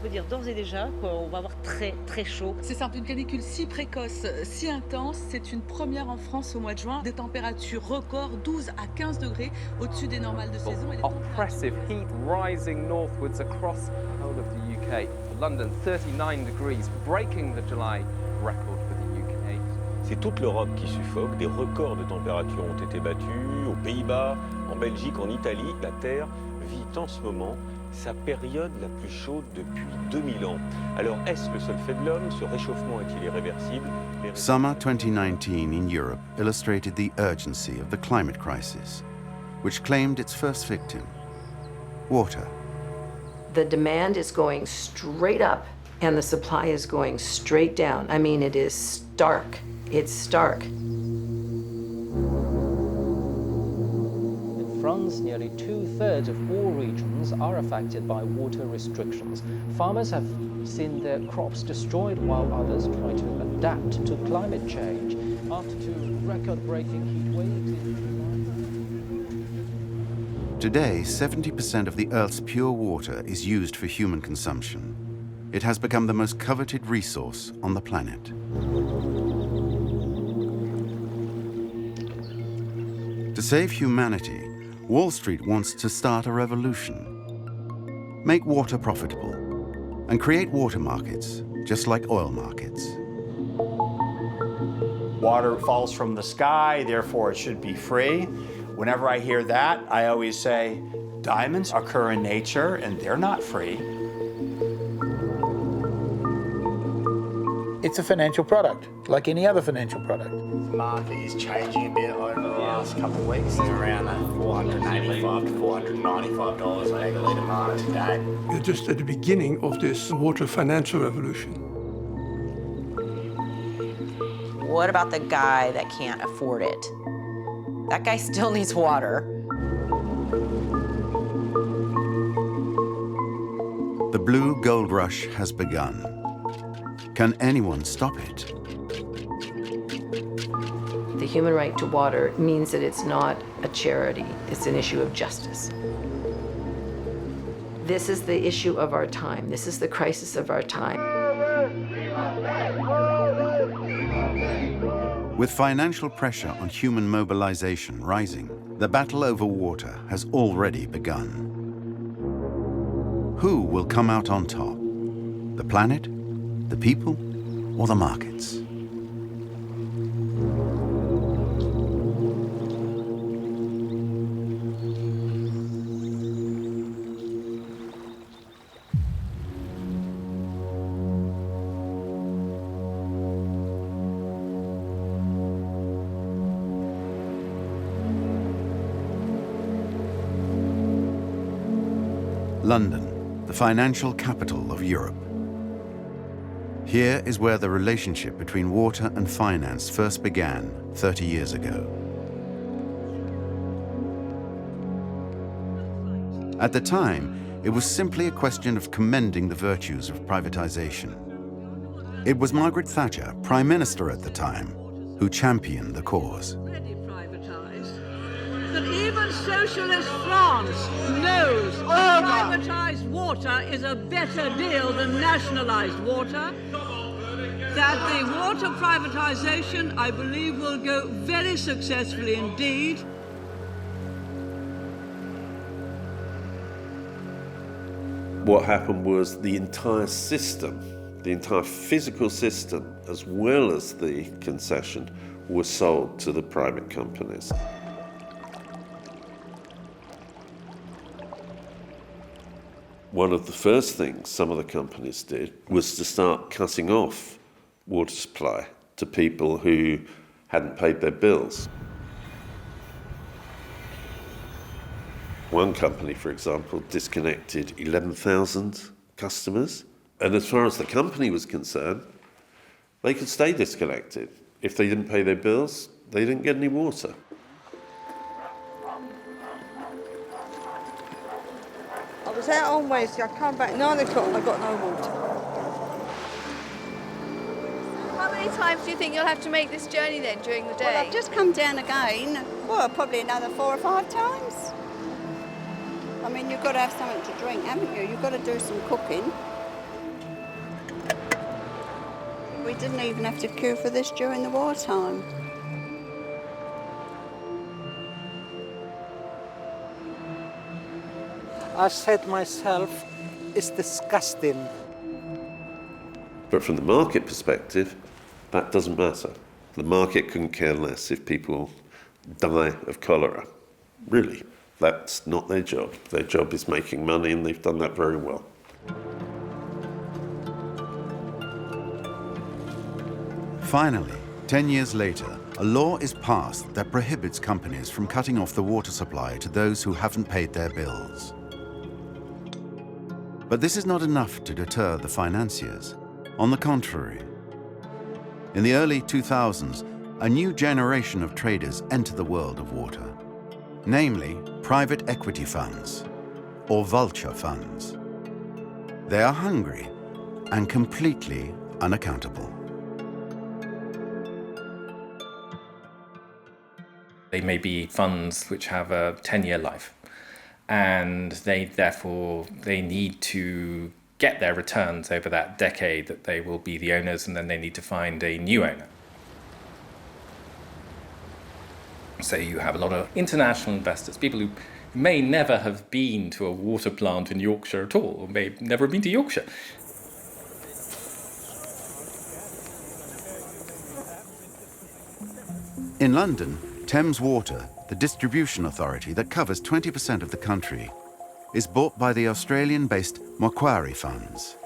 peut dire d'ores et déjà qu'on va avoir très très chaud. C'est simple, une canicule si précoce, si intense, c'est une première en France au mois de juin. Des températures records, 12 à 15 degrés au-dessus des normales de saison. Oppressive heat rising northwards across the whole of the UK. London, 39 degrees, breaking the July record for the UK. C'est toute l'Europe qui suffoque. Des records de température ont été battus aux Pays-Bas, en Belgique, en Italie. La Terre vit en ce moment sa période la plus chaude depuis 2000 ans. Alors, est-ce le seul fait de l'homme? Ce réchauffement est-il irréversible? Summer 2019 in Europe illustrated the urgency of the climate crisis, which claimed its first victim, water. The demand is going straight up and the supply is going straight down. I mean, it is stark. It's stark. In France, nearly 2/3 of all regions are affected by water restrictions. Farmers have seen their crops destroyed while others try to adapt to climate change. After two record-breaking heat waves in Today, 70% of the Earth's pure water is used for human consumption. It has become the most coveted resource on the planet. To save humanity, Wall Street wants to start a revolution. Make water profitable and create water markets, just like oil markets. Water falls from the sky, therefore it should be free. Whenever I hear that, I always say, diamonds occur in nature and they're not free. It's a financial product, like any other financial product. The market is changing a bit over the last couple of weeks. It's around that $485 to $495 a litre mark today. We're just at the beginning of this water financial revolution. What about the guy that can't afford it? That guy still needs water. The blue gold rush has begun. Can anyone stop it? The human right to water means that it's not a charity, it's an issue of justice. This is the issue of our time. This is the crisis of our time. With financial pressure on human mobilization rising, the battle over water has already begun. Who will come out on top? The planet, the people, or the markets? London, the financial capital of Europe. Here is where the relationship between water and finance first began 30 years ago. At the time, it was simply a question of commending the virtues of privatization. It was Margaret Thatcher, Prime Minister at the time, who championed the cause. That even socialist France knows privatized water is a better deal than nationalized water. That the water privatization, I believe, will go very successfully indeed. What happened was the entire system, the entire physical system, as well as the concession, was sold to the private companies. One of the first things some of the companies did was to start cutting off water supply to people who hadn't paid their bills. One company, for example, disconnected 11,000 customers. And as far as the company was concerned, they could stay disconnected. If they didn't pay their bills, they didn't get any water. I was out on Wednesday, I come back 9 o'clock, I got no water. How many times do you think you'll have to make this journey then during the day? Well, I've just come down again, well, probably another 4 or 5 times. I mean, you've got to have something to drink, haven't you? You've got to do some cooking. We didn't even have to queue for this during the wartime. I said myself, it's disgusting. But from the market perspective, that doesn't matter. The market couldn't care less if people die of cholera. Really, that's not their job. Their job is making money, and they've done that very well. Finally, 10 years later, a law is passed that prohibits companies from cutting off the water supply to those who haven't paid their bills. But this is not enough to deter the financiers. On the contrary, in the early 2000s, a new generation of traders enter the world of water, namely private equity funds, or vulture funds. They are hungry and completely unaccountable. They may be funds which have a 10-year life, and they need to get their returns over that decade that they will be the owners, and then they need to find a new owner. So you have a lot of international investors, people who may never have been to a water plant in Yorkshire at all, or may never have been to Yorkshire. In London, Thames Water, the distribution authority that covers 20% of the country, is bought by the Australian-based Macquarie funds.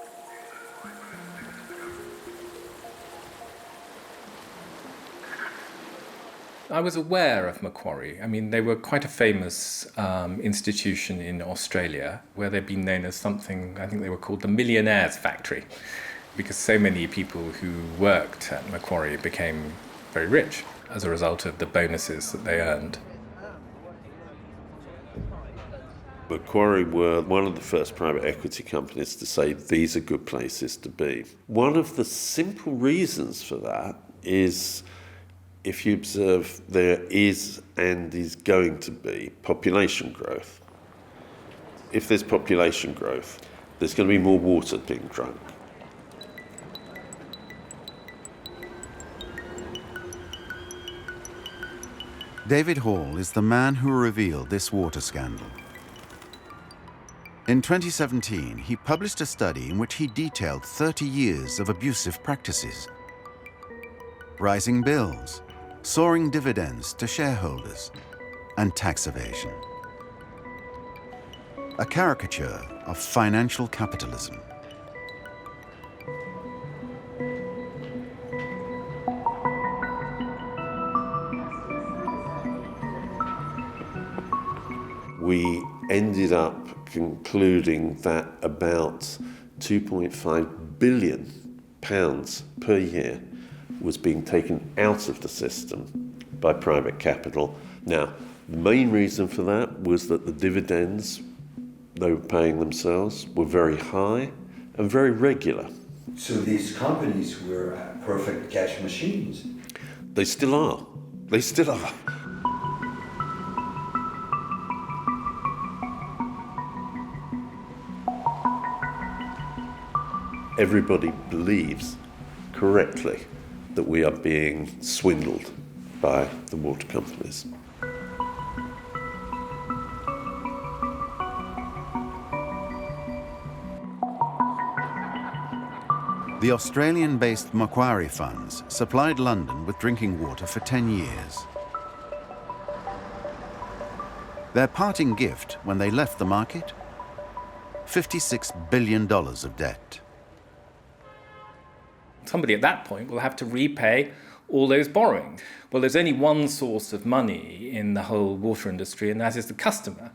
I was aware of Macquarie. I mean, they were quite a famous institution in Australia, where they've been known as something, I think they were called the Millionaires Factory, because so many people who worked at Macquarie became very rich as a result of the bonuses that they earned. Macquarie were one of the first private equity companies to say these are good places to be. One of the simple reasons for that is, if you observe, there is and is going to be population growth. If there's population growth, there's going to be more water being drunk. David Hall is the man who revealed this water scandal. In 2017, he published a study in which he detailed 30 years of abusive practices. Rising bills, soaring dividends to shareholders, and tax evasion. A caricature of financial capitalism. We ended up concluding that about £2.5 billion per year was being taken out of the system by private capital. Now, the main reason for that was that the dividends they were paying themselves were very high and very regular. So these companies were perfect cash machines. They still are. They still are. Everybody believes correctly that we are being swindled by the water companies. The Australian-based Macquarie funds supplied London with drinking water for 10 years. Their parting gift when they left the market? $56 billion of debt. Somebody at that point will have to repay all those borrowings. Well, there's only one source of money in the whole water industry, and that is the customer.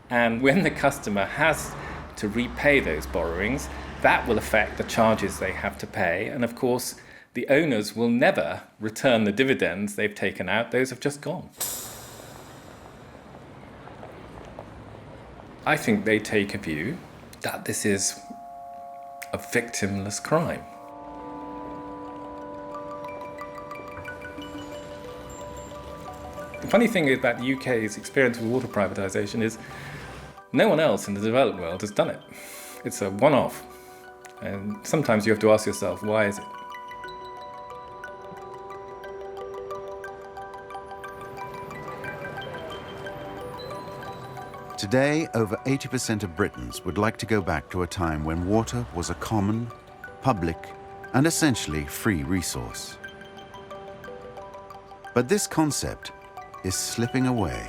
And when the customer has to repay those borrowings, that will affect the charges they have to pay. And of course, the owners will never return the dividends they've taken out. Those have just gone. I think they take a view that this is a victimless crime. The funny thing about the UK's experience with water privatisation is no one else in the developed world has done it. It's a one-off. And sometimes you have to ask yourself, why is it? Today, over 80% of Britons would like to go back to a time when water was a common, public, and essentially free resource. But this concept is slipping away.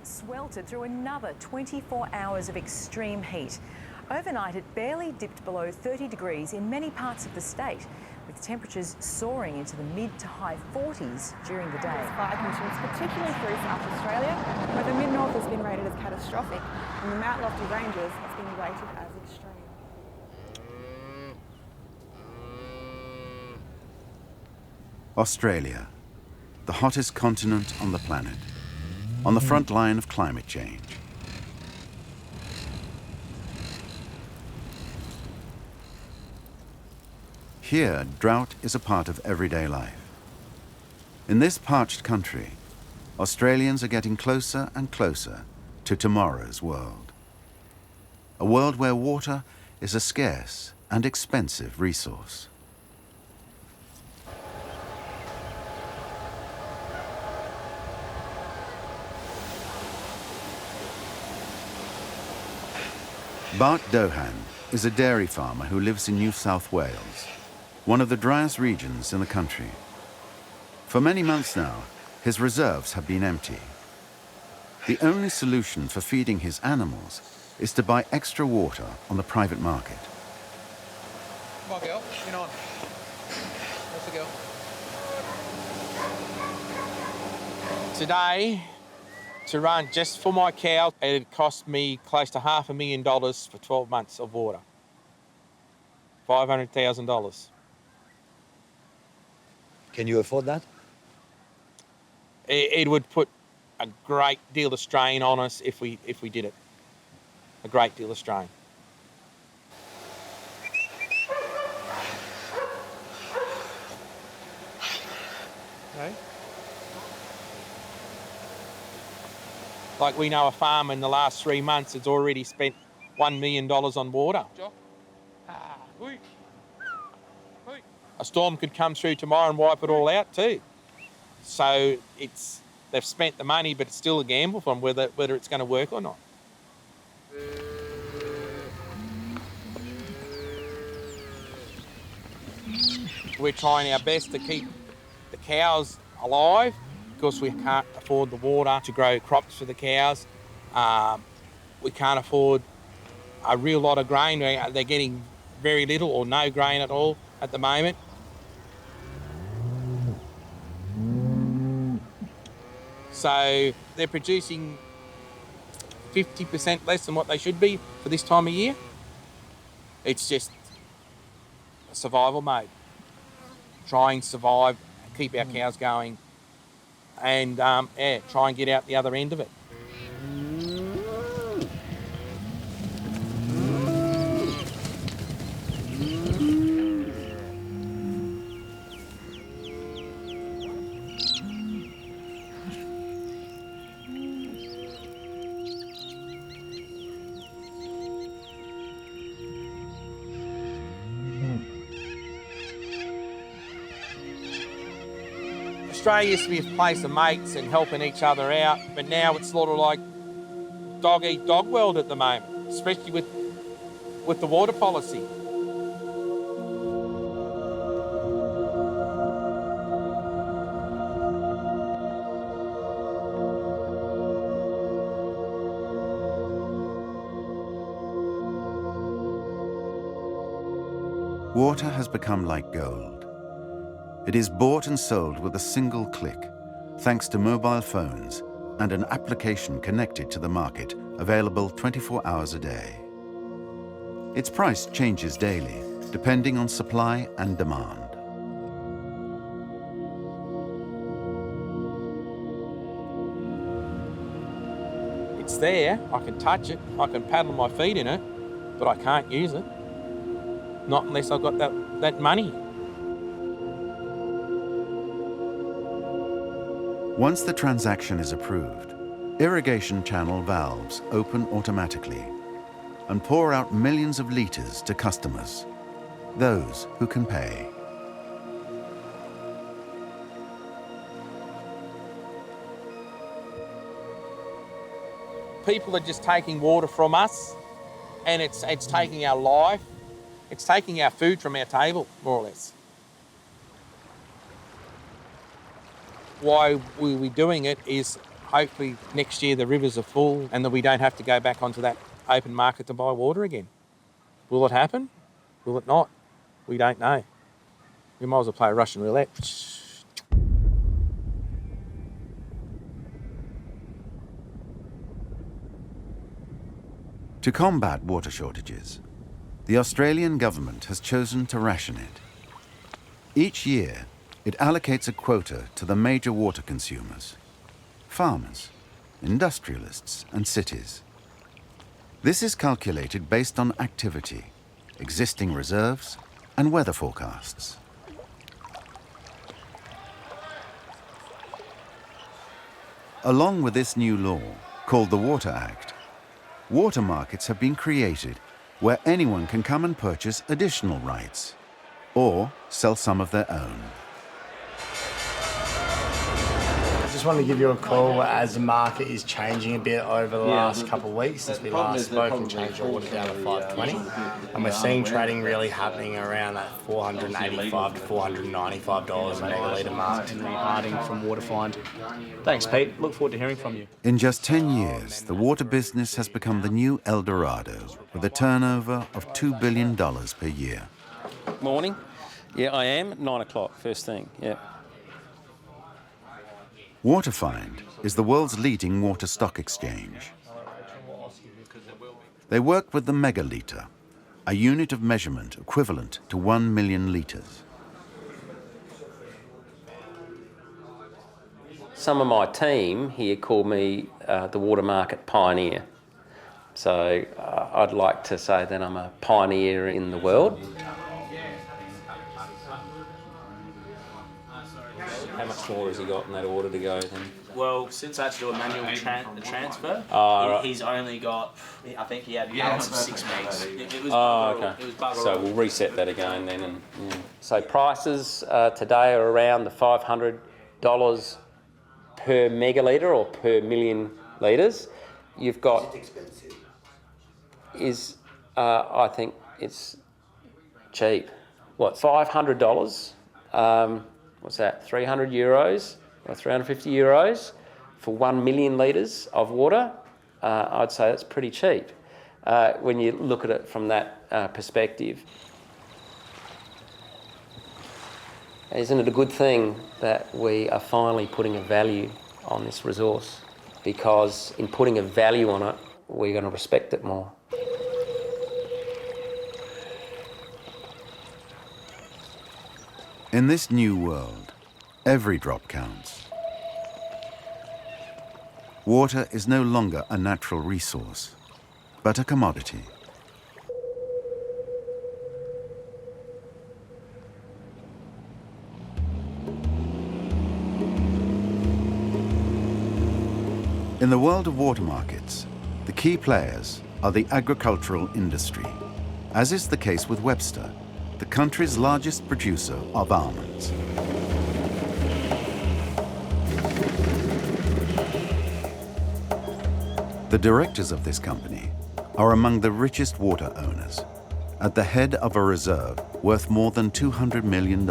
Sweltered through another 24 hours of extreme heat. Overnight, it barely dipped below 30 degrees in many parts of the state, with temperatures soaring into the mid to high 40s during the day. Fire conditions, particularly through South Australia, where the mid-north has been rated as catastrophic and the Mount Lofty Ranges has been rated as extreme. Australia, the hottest continent on the planet, on the front line of climate change. Here, drought is a part of everyday life. In this parched country, Australians are getting closer and closer to tomorrow's world. A world where water is a scarce and expensive resource. Bart Dohan is a dairy farmer who lives in New South Wales, one of the driest regions in the country. For many months now, his reserves have been empty. The only solution for feeding his animals is to buy extra water on the private market. Come on, girl, get on. Where's the girl? Today, to run just for my cows, it cost me close to $500,000 for 12 months of water. $500,000. Can you afford that? It would put a great deal of strain on us if we did it. A great deal of strain. Okay. Like we know a farm in the last 3 months has already spent $1 million on water. A storm could come through tomorrow and wipe it all out too. So they've spent the money, but it's still a gamble for them whether it's going to work or not. We're trying our best to keep the cows alive because we can't afford the water to grow crops for the cows. We can't afford a real lot of grain. They're getting very little or no grain at all at the moment. So they're producing 50% less than what they should be for this time of year. It's just a survival mode. Try and survive, keep our cows going, and try and get out the other end of it. Australia used to be a place of mates and helping each other out, but now it's sort of like dog-eat-dog world at the moment, especially with the water policy. Water has become like gold. It is bought and sold with a single click, thanks to mobile phones and an application connected to the market, available 24 hours a day. Its price changes daily, depending on supply and demand. It's there, I can touch it, I can paddle my feet in it, but I can't use it. Not unless I've got that money. Once the transaction is approved, Irrigation channel valves open automatically and pour out millions of litres to customers, those who can pay. People are just taking water from us, and it's taking our life, it's taking our food from our table, more or less. Why we're doing it is hopefully next year the rivers are full and that we don't have to go back onto that open market to buy water again. Will it happen? Will it not? We don't know. We might as well play Russian roulette. To combat water shortages, the Australian government has chosen to ration it. Each year, it allocates a quota to the major water consumers: farmers, industrialists, and cities. This is calculated based on activity, existing reserves, and weather forecasts. Along with this new law, called the Water Act, water markets have been created where anyone can come and purchase additional rights or sell some of their own. I just wanted to give you a call as the market is changing a bit over the last couple of weeks since we last spoke and changed water down to 520. And we're seeing trading really happening around that $485 to $495 a megalitre mark. Harding from Waterfind. Thanks, Pete. Look forward to hearing from you. In just 10 years, the water business has become the new El Dorado with a turnover of $2 billion per year. Morning. Yeah, I am. 9 o'clock, first thing. Yeah. Waterfind is the world's leading water stock exchange. They work with the megalitre, a unit of measurement equivalent to 1 million litres. Some of my team here call me the water market pioneer. So I'd like to say that I'm a pioneer in the world. How much more has he got in that order to go then? Well, since I had to do a manual transfer, he's only got, I think he had balance of 6 megs. It was okay. It was bugger so all. We'll reset that again then. And, yeah. So prices today are around the $500 per megalitre or per million litres. You've got... I think it's cheap. What, $500? What's that, 300 euros or 350 euros for 1 million litres of water? I'd say that's pretty cheap when you look at it from that perspective. Isn't it a good thing that we are finally putting a value on this resource? Because in putting a value on it, we're going to respect it more. In this new world, every drop counts. Water is no longer a natural resource, but a commodity. In the world of water markets, the key players are the agricultural industry, as is the case with Webster, the country's largest producer of almonds. The directors of this company are among the richest water owners, at the head of a reserve worth more than $200 million.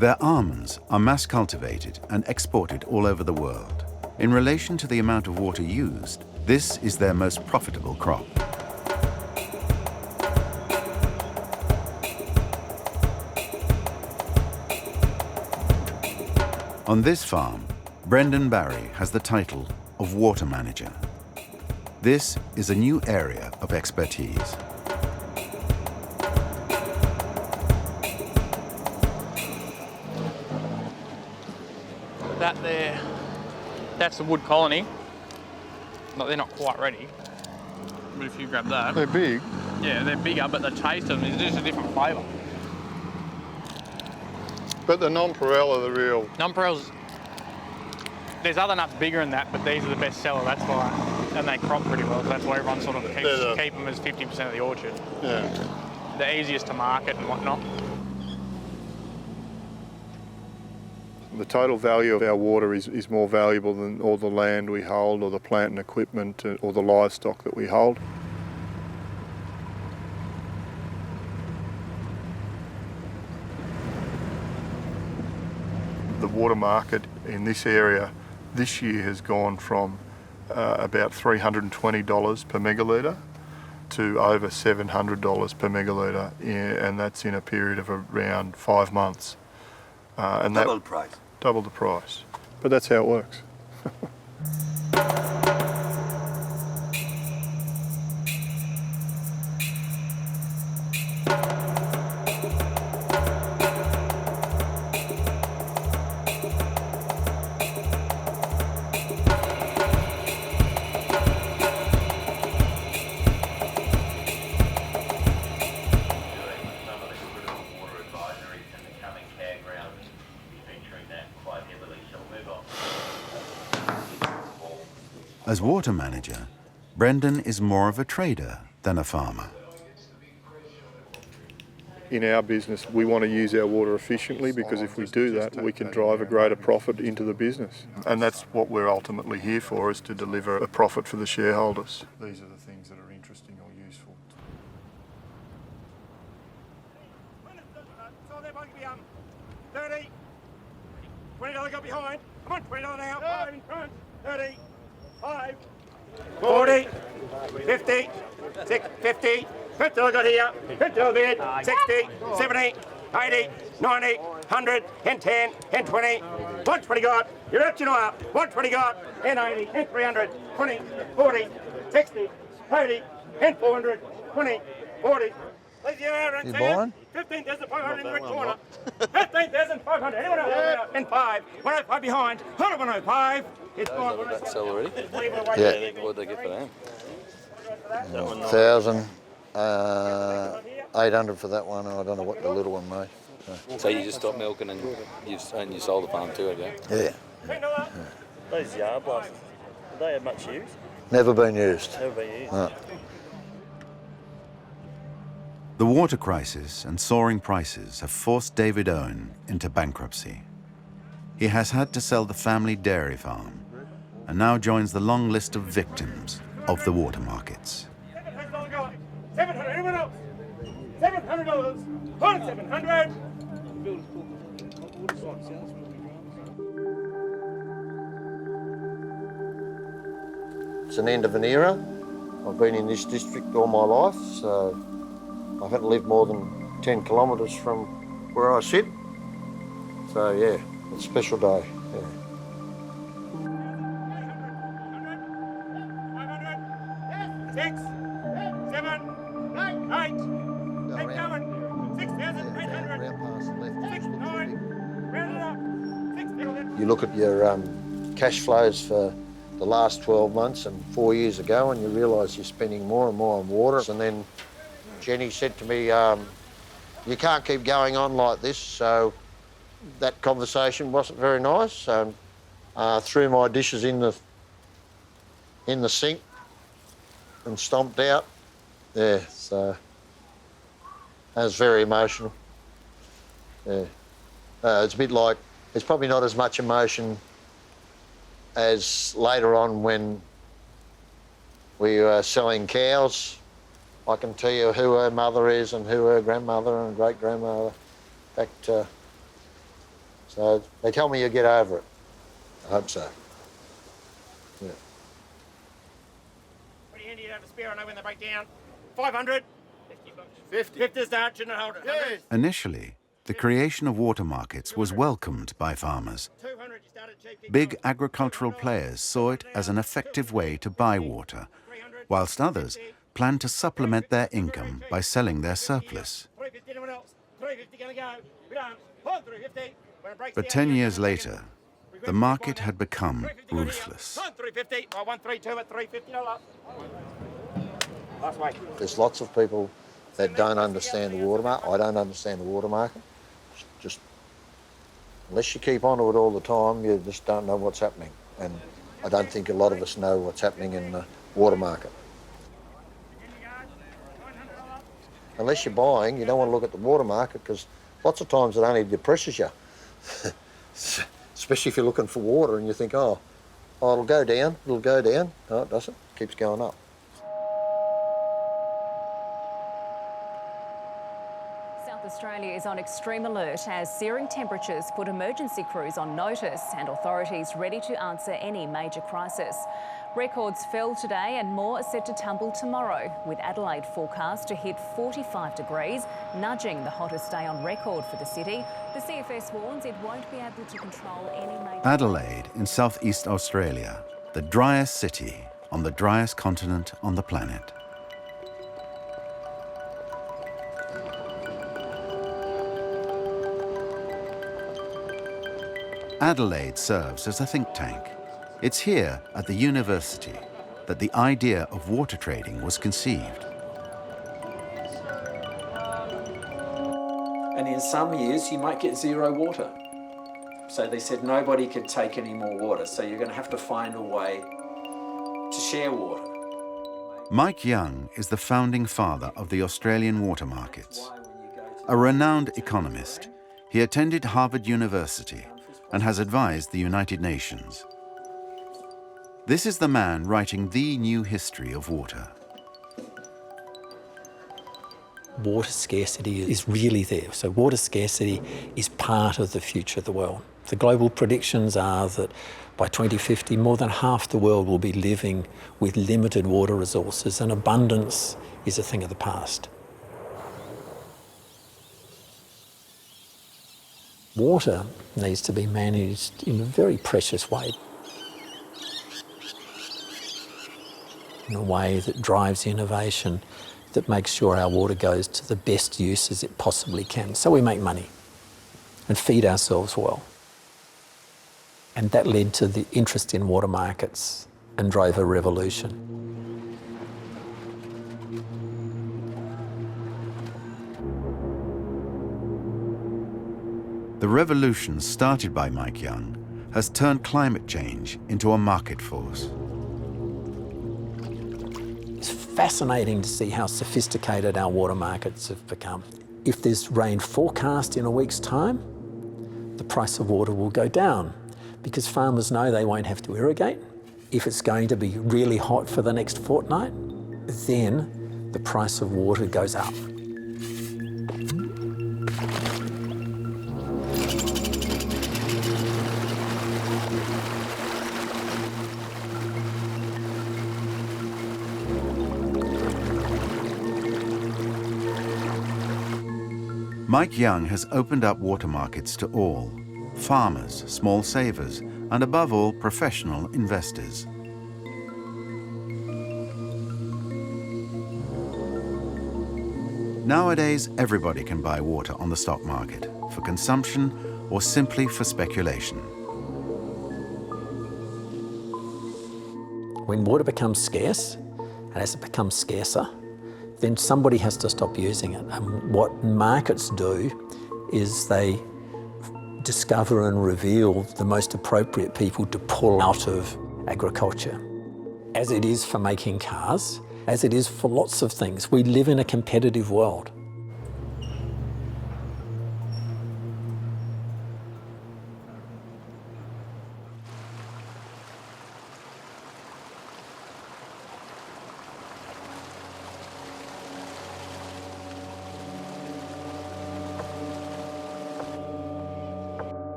Their almonds are mass cultivated and exported all over the world. In relation to the amount of water used, this is their most profitable crop. On this farm, Brendan Barry has the title of water manager. This is a new area of expertise. That there, that's the wood colony. They're not quite ready. But if you grab that. They're big. Yeah, they're bigger, but the taste of them is just a different flavour. But the nonpareil are the real... Nonpareils, there's other nuts bigger than that, but these are the best seller, that's why. And they crop pretty well, so that's why everyone sort of keep them as 50% of the orchard. Yeah. They're easiest to market and whatnot. The total value of our water is more valuable than all the land we hold or the plant and equipment or the livestock that we hold. The water market in this area this year has gone from about $320 per megalitre to over $700 per megalitre, and that's in a period of around 5 months. And double the price. Double the price. But that's how it works. As water manager, Brendan is more of a trader than a farmer. In our business, we want to use our water efficiently because if we do that, we can drive a greater profit into the business. And that's what we're ultimately here for, is to deliver a profit for the shareholders. These are the things that are interesting or useful. $30. $20 got behind. Come on, $20 now. 5 in front. 30. 5, 40, 50, 50, $50 got here, $50 bid, 60, 70, 80, 90, 100, and 10, and 20, 120 got, you're up, you know up, 120 got, and 80, and 300, 20, 40, 60, 80, and 400, 20, 40. You buying? 15,500 in the red corner. 15,500. Anyone else? And 5. 105 behind. 105. It's gone. That sell already? Yeah. What did they get for that? 1,800 for that one. I don't know what the little one made. So you just stopped milking and you sold the farm too, have you? Yeah. Those yard blasters, have they had much use? Never been used. Never been used. No. The water crisis and soaring prices have forced David Owen into bankruptcy. He has had to sell the family dairy farm and now joins the long list of victims of the water markets. $700, anyone else? $700, on $700. It's an end of an era. I've been in this district all my life, so I haven't lived more than 10 kilometres from where I sit. So yeah, it's a special day. Yeah. 6, 7, 8, 6,800. 6, 9, round it up. 6, You look at your cash flows for the last 12 months and 4 years ago, and you realise you're spending more and more on water. And then Jenny said to me, you can't keep going on like this, so that conversation wasn't very nice. Threw my dishes in the sink and stomped out. Yeah, so that was very emotional. Yeah, it's a bit like, it's probably not as much emotion as later on when we were selling cows. I can tell you who her mother is and who her grandmother and great-grandmother. In fact, so they tell me you get over it. I hope so. Yeah. Pretty handy to have a spare, I know when they break down. 500. 50. 50 start, shouldn't hold it. Yes. Initially, the creation of water markets was welcomed by farmers. Big agricultural players saw it as an effective way to buy water, whilst others planned to supplement their income by selling their surplus. But 10 years later, the market had become ruthless. There's lots of people that don't understand the water market. I don't understand the water market. Just Unless you keep on to it all the time, you just don't know what's happening. And I don't think a lot of us know what's happening in the water market. Unless you're buying, you don't want to look at the water market because lots of times it only depresses you. Especially if you're looking for water and you think, oh, it'll go down. No, it doesn't. It keeps going up. South Australia is on extreme alert as searing temperatures put emergency crews on notice and authorities ready to answer any major crisis. Records fell today and more are set to tumble tomorrow, with Adelaide forecast to hit 45 degrees, nudging the hottest day on record for the city. The CFS warns it won't be able to control any major... Adelaide in southeast Australia, the driest city on the driest continent on the planet. Adelaide serves as a think tank. It's here at the university that the idea of water trading was conceived. And in some years you might get zero water. So they said nobody could take any more water, so you're going to have to find a way to share water. Mike Young is the founding father of the Australian water markets. A renowned economist, he attended Harvard University and has advised the United Nations. This is the man writing the new history of water. Water scarcity is really there. So water scarcity is part of the future of the world. The global predictions are that by 2050, more than half the world will be living with limited water resources, and abundance is a thing of the past. Water needs to be managed in a very precious way. In a way that drives innovation, that makes sure our water goes to the best use as it possibly can, so we make money and feed ourselves well. And that led to the interest in water markets and drove a revolution. The revolution started by Mike Young has turned climate change into a market force. It's fascinating to see how sophisticated our water markets have become. If there's rain forecast in a week's time, the price of water will go down because farmers know they won't have to irrigate. If it's going to be really hot for the next fortnight, then the price of water goes up. Mike Young has opened up water markets to all, farmers, small savers, and above all, professional investors. Nowadays, everybody can buy water on the stock market for consumption or simply for speculation. When water becomes scarce, and as it becomes scarcer, then somebody has to stop using it. And what markets do is they discover and reveal the most appropriate people to pull out of agriculture. As it is for making cars, as it is for lots of things, we live in a competitive world.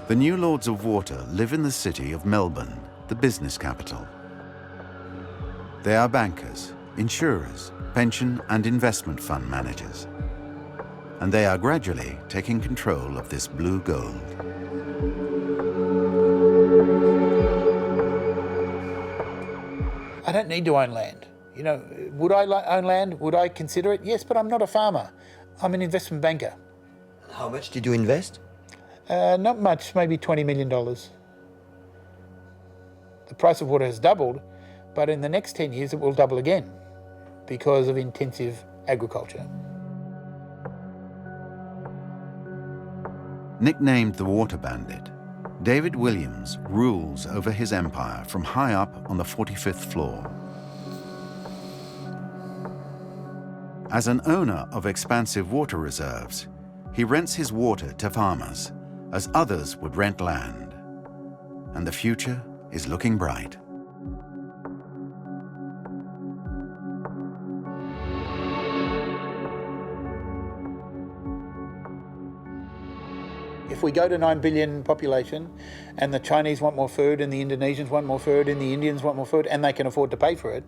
The new Lords of Water live in the city of Melbourne, the business capital. They are bankers, insurers, pension and investment fund managers. And they are gradually taking control of this blue gold. I don't need to own land. You know, would I own land? Would I consider it? Yes, but I'm not a farmer. I'm an investment banker. How much did you invest? Not much, maybe $20 million. The price of water has doubled, but in the next 10 years it will double again because of intensive agriculture. Nicknamed the Water Bandit, David Williams rules over his empire from high up on the 45th floor. As an owner of expansive water reserves, he rents his water to farmers, as others would rent land. And the future is looking bright. If we go to 9 billion population and the Chinese want more food and the Indonesians want more food and the Indians want more food and they can afford to pay for it,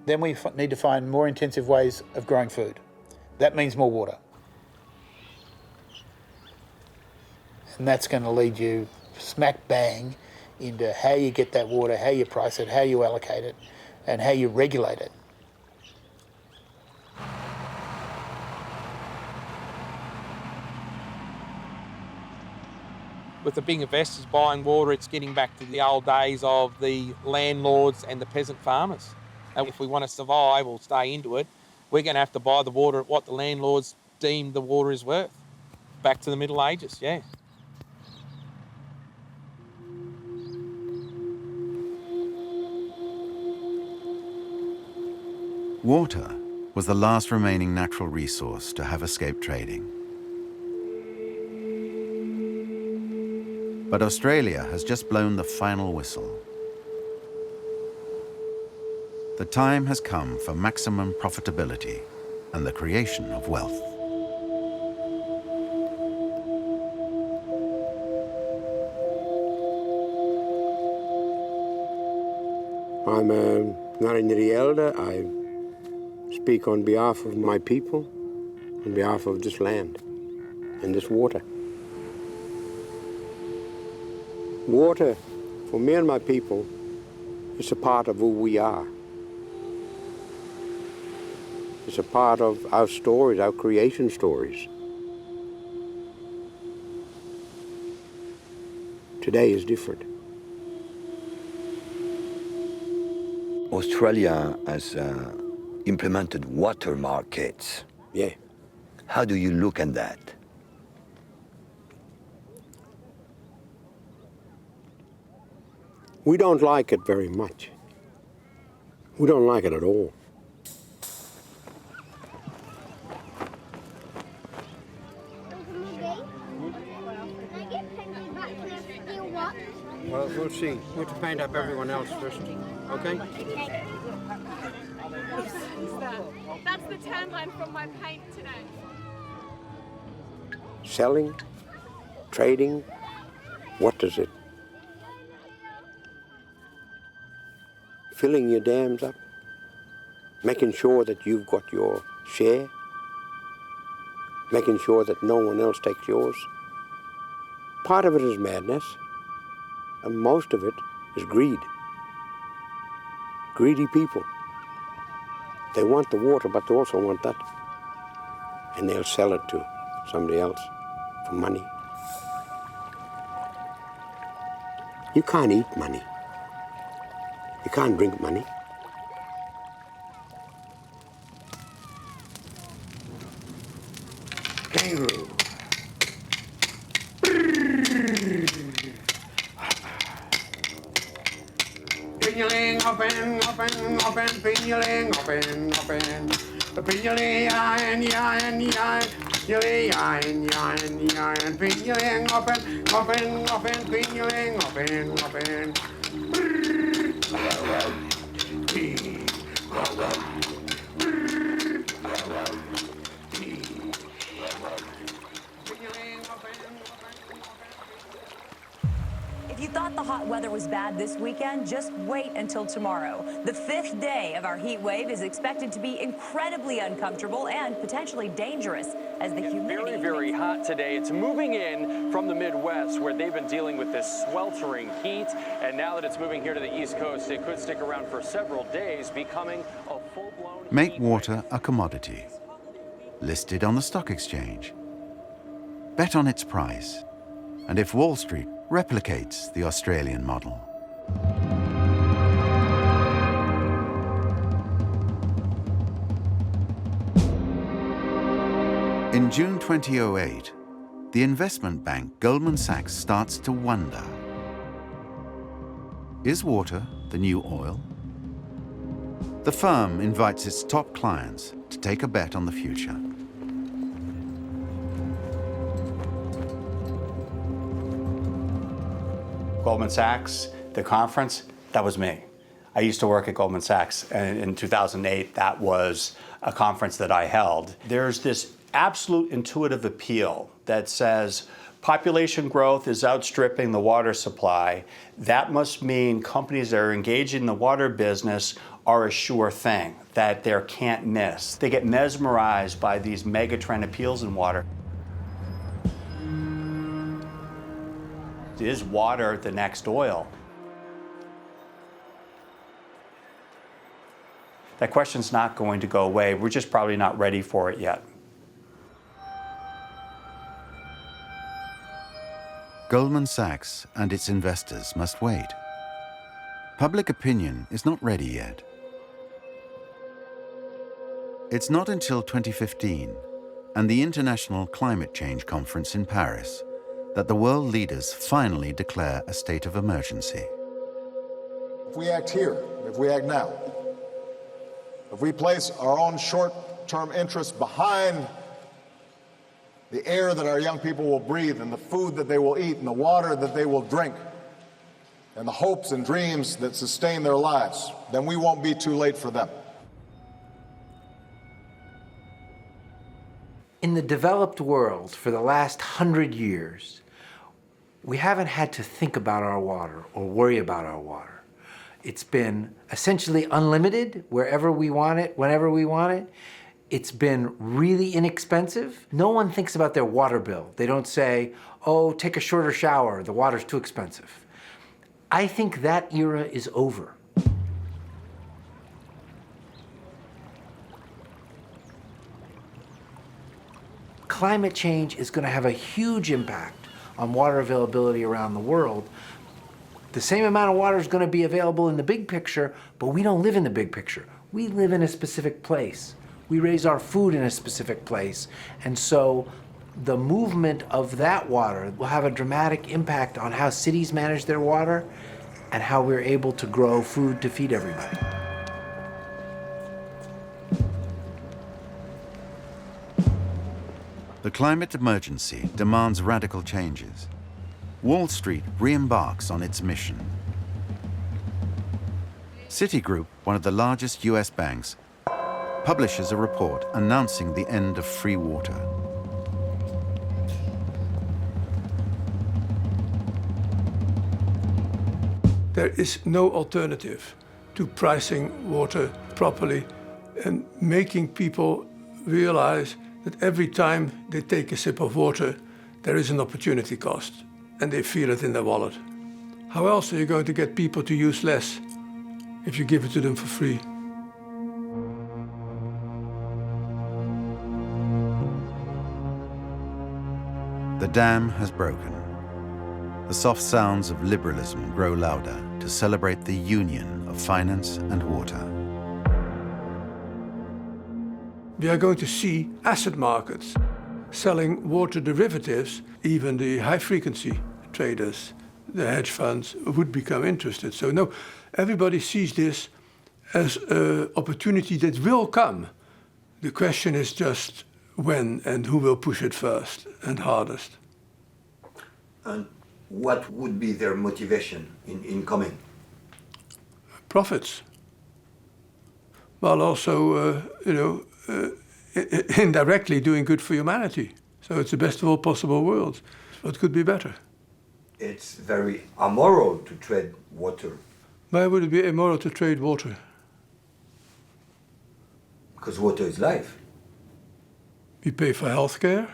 then we need to find more intensive ways of growing food. That means more water. And that's going to lead you smack bang into how you get that water, how you price it, how you allocate it, and how you regulate it. With the big investors buying water, it's getting back to the old days of the landlords and the peasant farmers. And if we want to survive or stay into it, we're going to have to buy the water at what the landlords deem the water is worth. Back to the Middle Ages, yeah. Water was the last remaining natural resource to have escaped trading. But Australia has just blown the final whistle. The time has come for maximum profitability and the creation of wealth. I'm a Narindri elder. I speak on behalf of my people, on behalf of this land and this water. Water, for me and my people, is a part of who we are. It's a part of our stories, our creation stories. Today is different. Australia has implemented water markets. Yeah. How do you look at that? We don't like it very much. We don't like it at all. Well, we'll see. We have to paint up everyone else first, okay? That's the tan line from my paint today. Selling, trading, what does it? Filling your dams up, making sure that you've got your share, making sure that no one else takes yours. Part of it is madness, and most of it is greed. Greedy people. They want the water, but they also want that. And they'll sell it to somebody else for money. You can't eat money. You can't drink money. Kangaroo. Pinyaling, open, open, open, pinyaling, open, open. Pinyaling, yan, yan, yan. Pinyaling, yan, yan, yan. Pinyaling, open, open, open, pinyaling, open, open. If you thought the hot weather was bad this weekend, just wait until tomorrow. The 5th day of our heat wave is expected to be incredibly uncomfortable and potentially dangerous as the humidity... Very, very hot today. It's moving in from the Midwest where they've been dealing with this sweltering heat. And now that it's moving here to the East Coast, it could stick around for several days, becoming a full-blown... Make water a commodity, listed on the stock exchange. Bet on its price, and if Wall Street replicates the Australian model. In June 2008, the investment bank Goldman Sachs starts to wonder. Is water the new oil? The firm invites its top clients to take a bet on the future. Goldman Sachs, the conference, that was me. I used to work at Goldman Sachs, and in 2008, that was a conference that I held. There's this absolute intuitive appeal that says population growth is outstripping the water supply. That must mean companies that are engaged in the water business are a sure thing, that they can't miss. They get mesmerized by these megatrend appeals in water. Is water the next oil? That question's not going to go away. We're just probably not ready for it yet. Goldman Sachs and its investors must wait. Public opinion is not ready yet. It's not until 2015 and the International Climate Change Conference in Paris that the world leaders finally declare a state of emergency. If we act here, if we act now, if we place our own short-term interests behind the air that our young people will breathe and the food that they will eat and the water that they will drink and the hopes and dreams that sustain their lives, then we won't be too late for them. In the developed world, for the last 100 years, we haven't had to think about our water or worry about our water. It's been essentially unlimited wherever we want it, whenever we want it. It's been really inexpensive. No one thinks about their water bill. They don't say, oh, take a shorter shower, the water's too expensive. I think that era is over. Climate change is going to have a huge impact on water availability around the world. The same amount of water is going to be available in the big picture, but we don't live in the big picture. We live in a specific place. We raise our food in a specific place. And so the movement of that water will have a dramatic impact on how cities manage their water and how we're able to grow food to feed everybody. The climate emergency demands radical changes. Wall Street re-embarks on its mission. Citigroup, one of the largest US banks, publishes a report announcing the end of free water. There is no alternative to pricing water properly and making people realize that every time they take a sip of water, there is an opportunity cost, and they feel it in their wallet. How else are you going to get people to use less if you give it to them for free? The dam has broken. The soft sounds of liberalism grow louder to celebrate the union of finance and water. We are going to see asset markets selling water derivatives. Even the high-frequency traders, the hedge funds, would become interested. So no, everybody sees this as an opportunity that will come. The question is just when and who will push it first and hardest. And what would be their motivation in coming? Profits. While also, indirectly doing good for humanity. So it's the best of all possible worlds. What could be better? It's very immoral to trade water. Why would it be immoral to trade water? Because water is life. We pay for health care.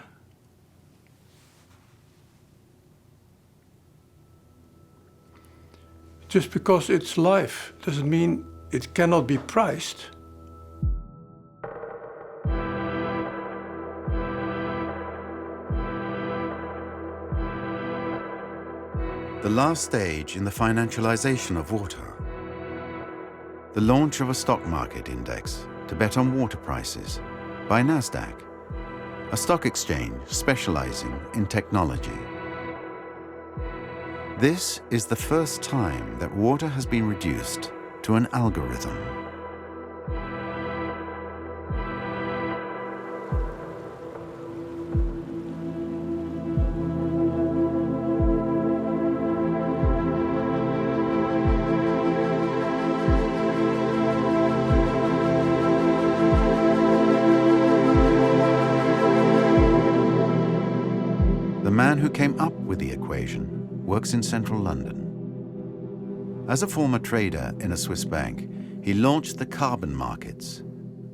Just because it's life doesn't mean it cannot be priced. The last stage in the financialization of water. The launch of a stock market index to bet on water prices by NASDAQ a stock exchange specializing in technology. This is the first time that water has been reduced to an algorithm. The man who came up with the equation works in central London. As a former trader in a Swiss bank, he launched the carbon markets,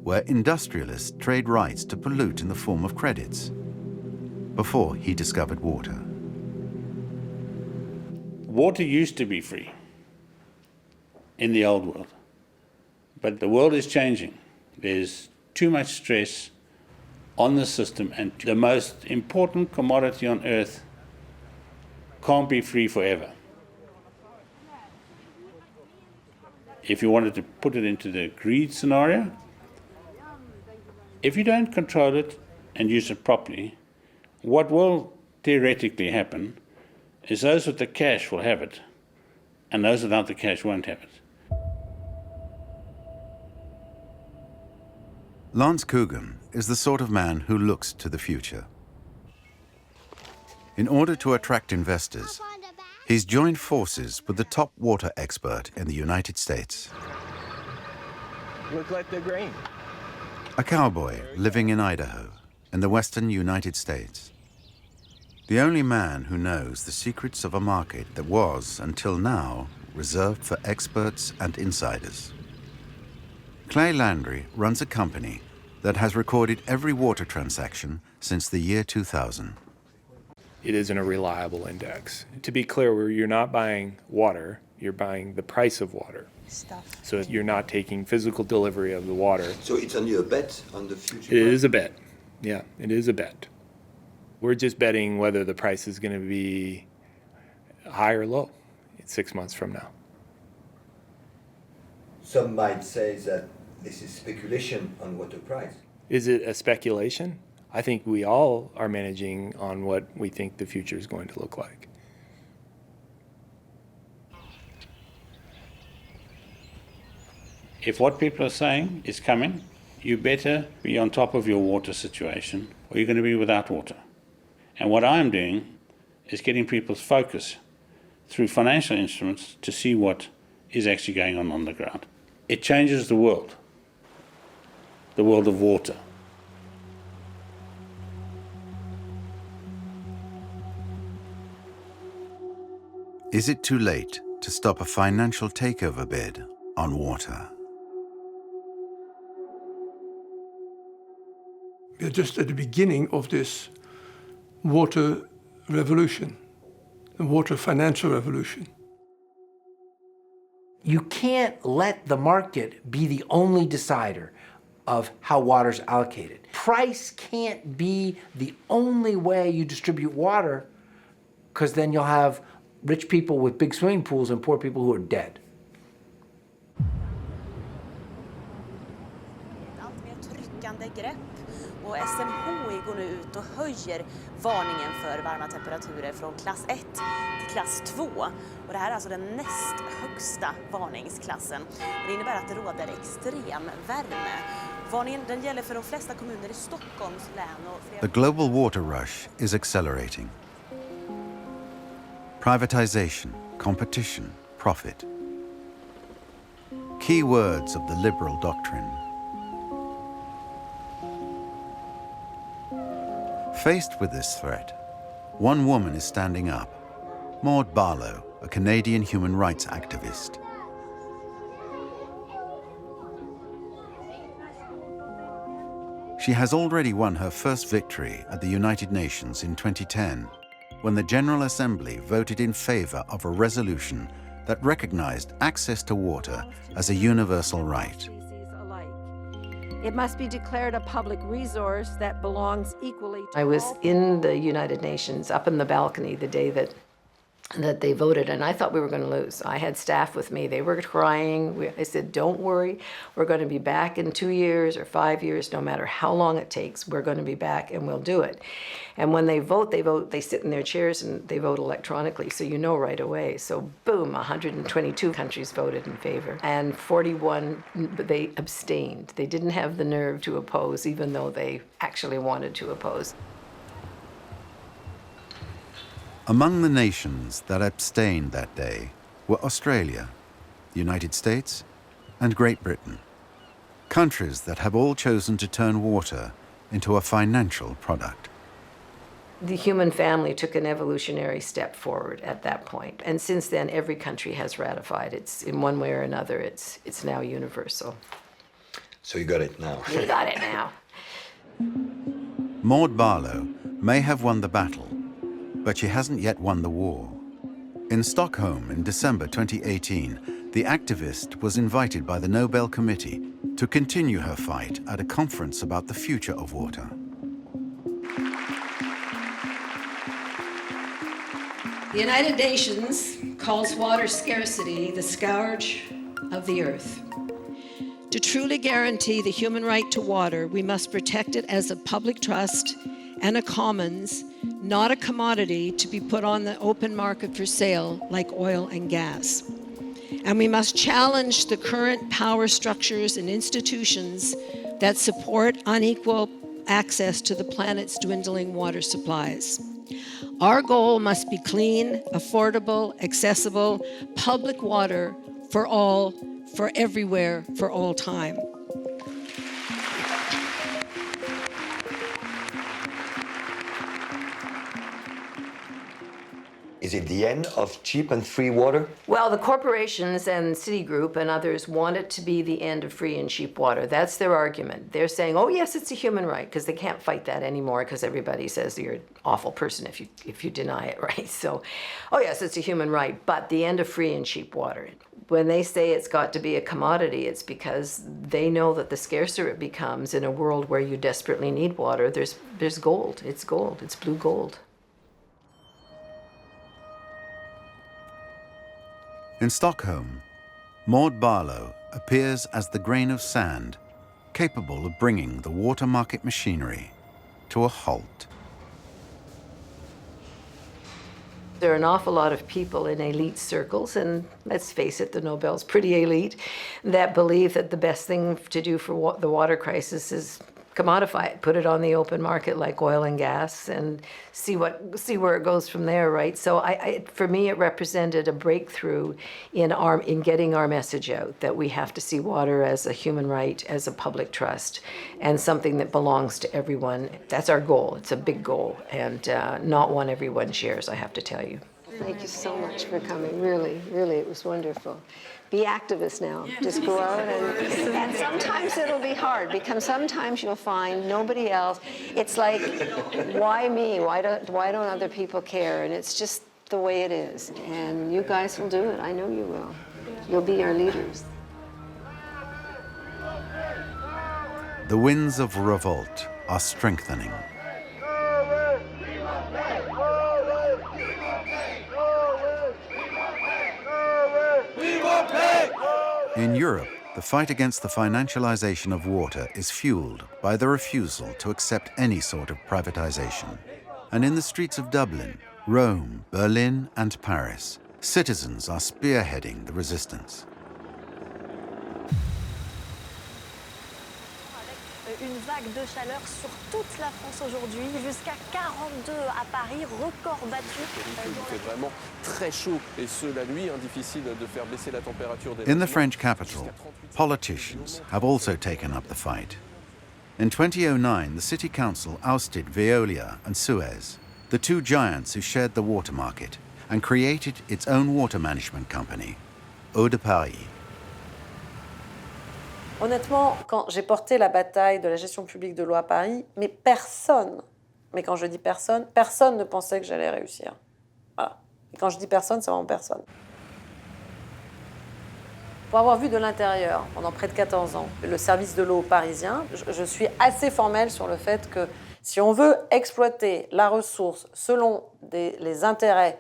where industrialists trade rights to pollute in the form of credits, before he discovered water. Water used to be free in the old world, but the world is changing. There's too much stress on the system, and the most important commodity on earth can't be free forever. If you wanted to put it into the greed scenario, if you don't control it and use it properly, what will theoretically happen is those with the cash will have it, and those without the cash won't have it. Lance Coogan is the sort of man who looks to the future. In order to attract investors, he's joined forces with the top water expert in the United States. Look like they're green. A cowboy living in Idaho, in the western United States. The only man who knows the secrets of a market that was, until now, reserved for experts and insiders. Clay Landry runs a company that has recorded every water transaction since the year 2000. It isn't a reliable index. To be clear, you're not buying water, you're buying the price of water. Stuff. So you're not taking physical delivery of the water. So it's only a bet on the future? It is a bet. Yeah, it is a bet. We're just betting whether the price is going to be high or low 6 months from now. Some might say that this is speculation on water price. Is it a speculation? I think we all are managing on what we think the future is going to look like. If what people are saying is coming, you better be on top of your water situation, or you're going to be without water. And what I'm doing is getting people's focus through financial instruments to see what is actually going on the ground. It changes the world of water. Is it too late to stop a financial takeover bid on water? We are just at the beginning of this water revolution, the water financial revolution. You can't let the market be the only decider of how water's allocated. Price can't be the only way you distribute water, because then you'll have rich people with big swimming pools and poor people who are dead. Allt mer tryckande grepp och SMHI går nu ut och höjer varningen för varma temperaturer från klass 1 till klass 2. Och det här är alltså den näst högsta varningsklassen. Det innebär att det råder extrem värme. Varningen den gäller för de flesta kommuner i Stockholms län och flera... The global water rush is accelerating. Privatization, competition, profit. Key words of the liberal doctrine. Faced with this threat, one woman is standing up, Maud Barlow, a Canadian human rights activist. She has already won her first victory at the United Nations in 2010, when the General Assembly voted in favor of a resolution that recognized access to water as a universal right. It must be declared a public resource that belongs equally to I was all in the United Nations, up in the balcony, the day that that they voted, and I thought we were going to lose. I had staff with me. They were crying. I said, don't worry. We're going to be back in 2 years or 5 years, no matter how long it takes. We're going to be back, and we'll do it. And when they vote, they sit in their chairs, and they vote electronically, so you know right away. So boom, 122 countries voted in favor, and 41, they abstained. They didn't have the nerve to oppose, even though they actually wanted to oppose. Among the nations that abstained that day were Australia, the United States, and Great Britain, countries that have all chosen to turn water into a financial product. The human family took an evolutionary step forward at that point. And since then, every country has ratified. It's in one way or another, it's now universal. So you got it now. You got it now. Maud Barlow may have won the battle, but she hasn't yet won the war. In Stockholm in December 2018, the activist was invited by the Nobel Committee to continue her fight at a conference about the future of water. The United Nations calls water scarcity the scourge of the earth. To truly guarantee the human right to water, we must protect it as a public trust and a commons, not a commodity to be put on the open market for sale like oil and gas. And we must challenge the current power structures and institutions that support unequal access to the planet's dwindling water supplies. Our goal must be clean, affordable, accessible, public water for all, for everywhere, for all time. Is it the end of cheap and free water? Well, the corporations and Citigroup and others want it to be the end of free and cheap water. That's their argument. They're saying, oh, yes, it's a human right, because they can't fight that anymore because everybody says you're an awful person if you deny it, right? So, oh, yes, it's a human right, but the end of free and cheap water. When they say it's got to be a commodity, it's because they know that the scarcer it becomes in a world where you desperately need water, there's gold. It's gold. It's blue gold. In Stockholm, Maud Barlow appears as the grain of sand capable of bringing the water market machinery to a halt. There are an awful lot of people in elite circles, and let's face it, the Nobel's pretty elite, that believe that the best thing to do for the water crisis is commodify it, put it on the open market like oil and gas, and see where it goes from there, right? So for me, it represented a breakthrough in getting our message out that we have to see water as a human right, as a public trust, and something that belongs to everyone. That's our goal. It's a big goal, and not one everyone shares, I have to tell you. Thank you so much for coming. Really, really, it was wonderful. Be activists now. Just go out and sometimes it'll be hard because sometimes you'll find nobody else. It's like, why me? Why don't other people care? And it's just the way it is. And you guys will do it. I know you will. You'll be our leaders. The winds of revolt are strengthening. In Europe, the fight against the financialization of water is fueled by the refusal to accept any sort of privatization. And in the streets of Dublin, Rome, Berlin, and Paris, citizens are spearheading the resistance. Une vague de chaleur sur toute la France aujourd'hui, jusqu'à 42 à Paris, record battu. Il fait vraiment très chaud et ce la nuit, difficile de faire baisser la température des In the French capital, politicians have also taken up the fight. In 2009, the city council ousted Veolia and Suez, the two giants who shared the water market, and created its own water management company, Eau de Paris. Honnêtement, quand j'ai porté la bataille de la gestion publique de l'eau à Paris, mais personne, mais quand je dis personne, personne ne pensait que j'allais réussir. Voilà. Et quand je dis personne, c'est vraiment personne. Pour avoir vu de l'intérieur, pendant près de 14 ans, le service de l'eau parisien, je suis assez formelle sur le fait que si on veut exploiter la ressource selon les intérêts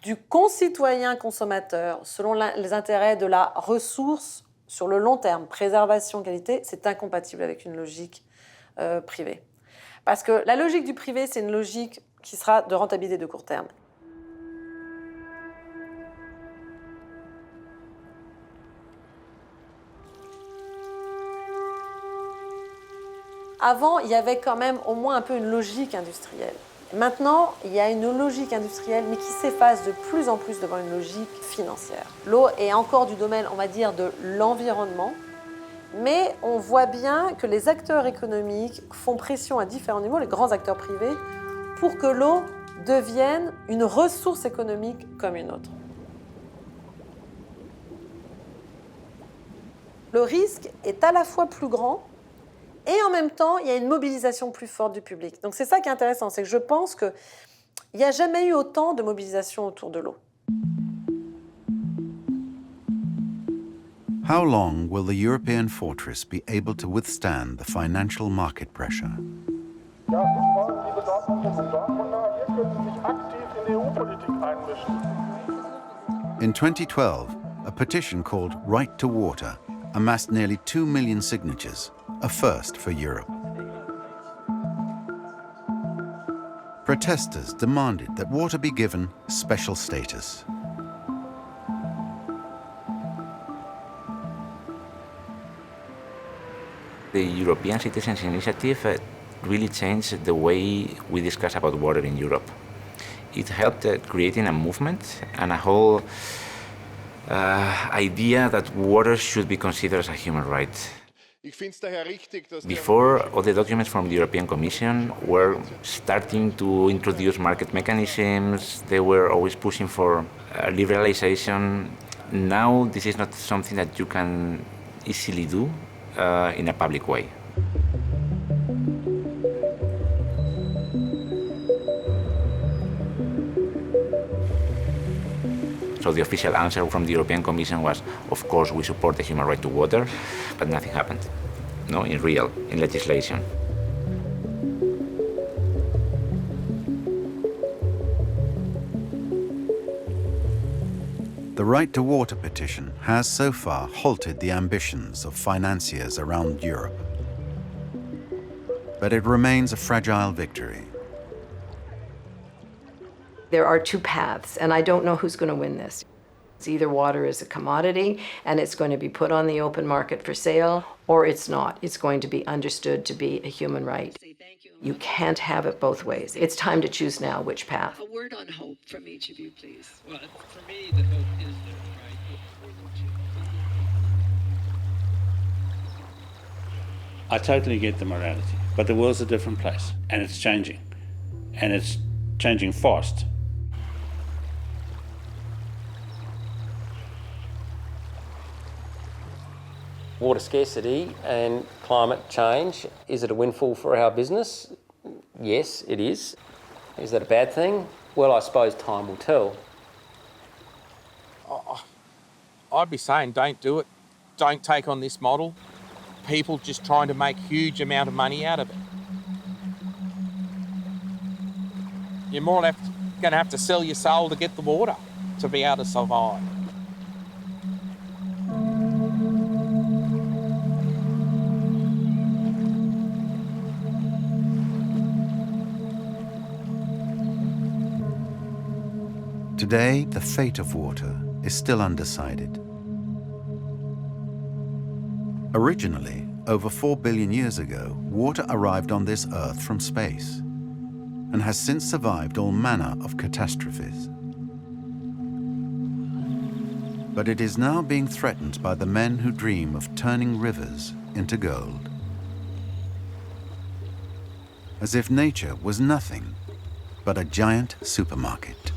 du concitoyen consommateur selon les intérêts de la ressource sur le long terme, préservation, qualité, c'est incompatible avec une logique privée. Parce que la logique du privé, c'est une logique qui sera de rentabilité de court terme. Avant, il y avait quand même au moins un peu une logique industrielle. Maintenant, il y a une logique industrielle, mais qui s'efface de plus en plus devant une logique financière. L'eau est encore du domaine, on va dire, de l'environnement, mais on voit bien que les acteurs économiques font pression à différents niveaux, les grands acteurs privés, pour que l'eau devienne une ressource économique comme une autre. Le risque est à la fois plus grand, et en même temps, il y a une mobilisation plus forte du public. Donc c'est ça qui est intéressant, c'est que je pense qu'il n'y a jamais eu autant de mobilisation autour de l'eau. How long will the European fortress be able to withstand the financial market pressure? In 2012, a petition called Right to Water amassed nearly 2 million signatures, a first for Europe. Protesters demanded that water be given special status. The European Citizens' Initiative really changed the way we discuss about water in Europe. It helped creating a movement and a whole idea that water should be considered as a human right. Before, all the documents from the European Commission were starting to introduce market mechanisms. They were always pushing for liberalization. Now, this is not something that you can easily do in a public way. So the official answer from the European Commission was, of course, we support the human right to water, but nothing happened, no, in legislation. The Right to Water petition has so far halted the ambitions of financiers around Europe. But it remains a fragile victory. There are two paths, and I don't know who's going to win this. It's either water is a commodity and it's going to be put on the open market for sale, or it's not. It's going to be understood to be a human right. You can't have it both ways. It's time to choose now which path. A word on hope from each of you, please. Well, for me, the hope is the I totally get the morality, but the world's a different place, and it's changing, and it's changing fast. Water scarcity and climate change, is it a windfall for our business? Yes, it is. Is that a bad thing? Well, I suppose time will tell. I'd be saying don't do it. Don't take on this model. People just trying to make huge amount of money out of it. You're more or less going to have to sell your soul to get the water to be able to survive. Today, the fate of water is still undecided. Originally, over 4 billion years ago, water arrived on this Earth from space and has since survived all manner of catastrophes. But it is now being threatened by the men who dream of turning rivers into gold. As if nature was nothing but a giant supermarket.